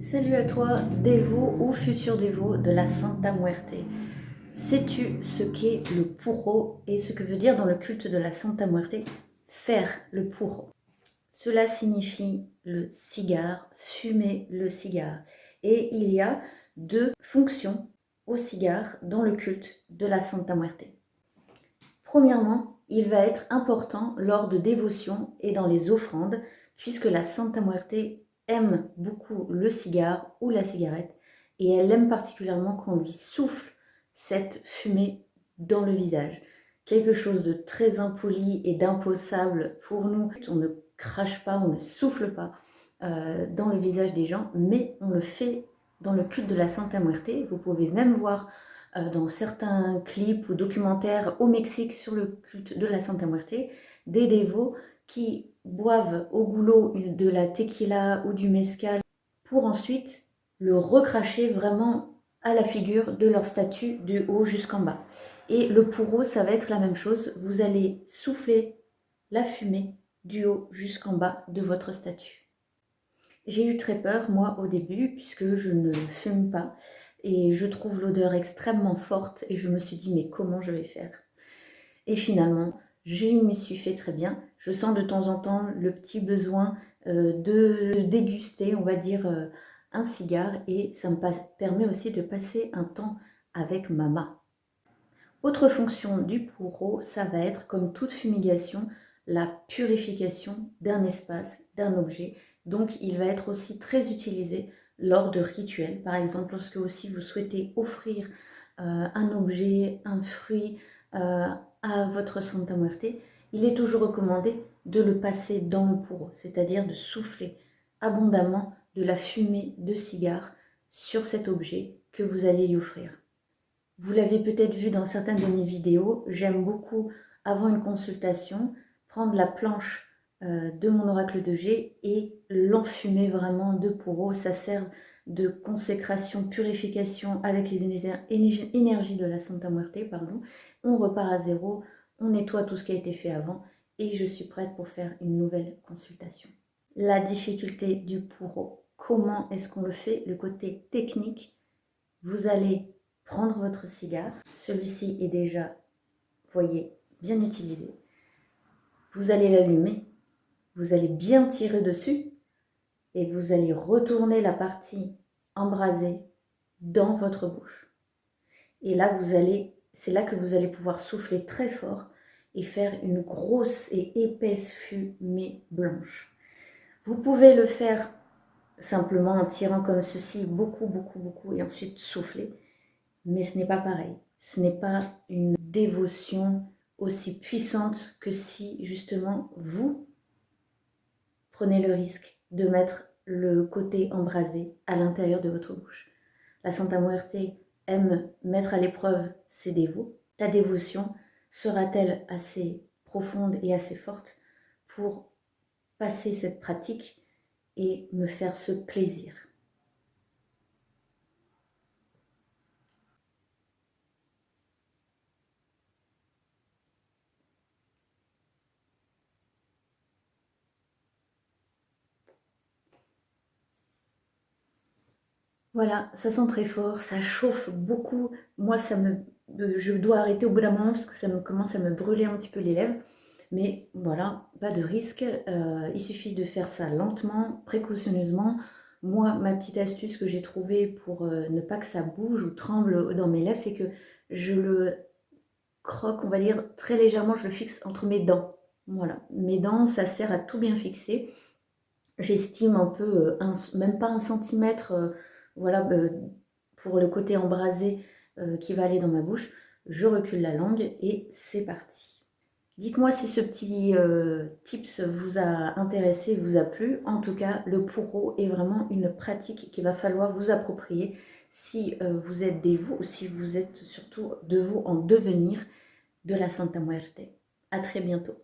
Salut à toi, dévot ou futur dévot de la Santa Muerte. Sais-tu ce qu'est le puro et ce que veut dire dans le culte de la Santa Muerte faire le puro? Cela signifie le cigare, fumer le cigare. Et il y a deux fonctions au cigare dans le culte de la Santa Muerte. Premièrement, il va être important lors de dévotions et dans les offrandes, puisque la Santa Muerte aime beaucoup le cigare ou la cigarette, et elle aime particulièrement qu'on lui souffle cette fumée dans le visage. Quelque chose de très impoli et d'imposable pour nous. On ne crache pas, on ne souffle pas dans le visage des gens, mais on le fait dans le culte de la Santa Muerte. Vous pouvez même voir dans certains clips ou documentaires au Mexique sur le culte de la Santa Muerte, des dévots qui boivent au goulot de la tequila ou du mezcal pour ensuite le recracher vraiment à la figure de leur statue du haut jusqu'en bas. Et le puro, ça va être la même chose. Vous allez souffler la fumée du haut jusqu'en bas de votre statue. J'ai eu très peur, moi, au début, puisque je ne fume pas. Et je trouve l'odeur extrêmement forte et je me suis dit, mais comment je vais faire? Et finalement, je m'y suis fait très bien. Je sens de temps en temps le petit besoin de déguster, on va dire, un cigare et ça me permet aussi de passer un temps avec Mama. Autre fonction du puro, ça va être, comme toute fumigation, la purification d'un espace, d'un objet. Donc, il va être aussi très utilisé lors de rituels. Par exemple, lorsque aussi vous souhaitez offrir un objet, un fruit à votre Santa Muerte, il est toujours recommandé de le passer dans le puro, c'est-à-dire de souffler abondamment de la fumée de cigare sur cet objet que vous allez lui offrir. Vous l'avez peut-être vu dans certaines de mes vidéos, j'aime beaucoup, avant une consultation, prendre la planche de mon oracle de G et l'enfumer vraiment de puro. Ça sert de consécration, purification avec les énergies de la Santa Muerte, pardon. On repart à zéro, on nettoie tout ce qui a été fait avant et je suis prête pour faire une nouvelle consultation. La difficulté du puro, comment est-ce qu'on le fait? Le côté technique, vous allez prendre votre cigare, celui-ci est déjà, voyez, bien utilisé. Vous allez l'allumer, vous allez bien tirer dessus et vous allez retourner la partie embrasée dans votre bouche. Et là, c'est là que vous allez pouvoir souffler très fort et faire une grosse et épaisse fumée blanche. Vous pouvez le faire simplement en tirant comme ceci, beaucoup, beaucoup, beaucoup, et ensuite souffler. Mais ce n'est pas pareil. Ce n'est pas une dévotion aussi puissante que si justement vous prenez le risque de mettre le côté embrasé à l'intérieur de votre bouche. La Santa Muerte aime mettre à l'épreuve ses dévots. Ta dévotion sera-t-elle assez profonde et assez forte pour passer cette pratique et me faire ce plaisir? Voilà, ça sent très fort, ça chauffe beaucoup. Moi, je dois arrêter au bout d'un moment parce que ça me commence à me brûler un petit peu les lèvres. Mais voilà, pas de risque. Il suffit de faire ça lentement, précautionneusement. Moi, ma petite astuce que j'ai trouvée pour ne pas que ça bouge ou tremble dans mes lèvres, c'est que je le croque, on va dire, très légèrement, je le fixe entre mes dents. Voilà, mes dents, ça sert à tout bien fixer. J'estime un peu, même pas 1 centimètre, voilà, pour le côté embrasé qui va aller dans ma bouche. Je recule la langue et c'est parti. Dites-moi si ce petit tips vous a intéressé, vous a plu. En tout cas, le puro est vraiment une pratique qu'il va falloir vous approprier si vous êtes dévot ou si vous êtes surtout dévot en devenir de la Santa Muerte. À très bientôt.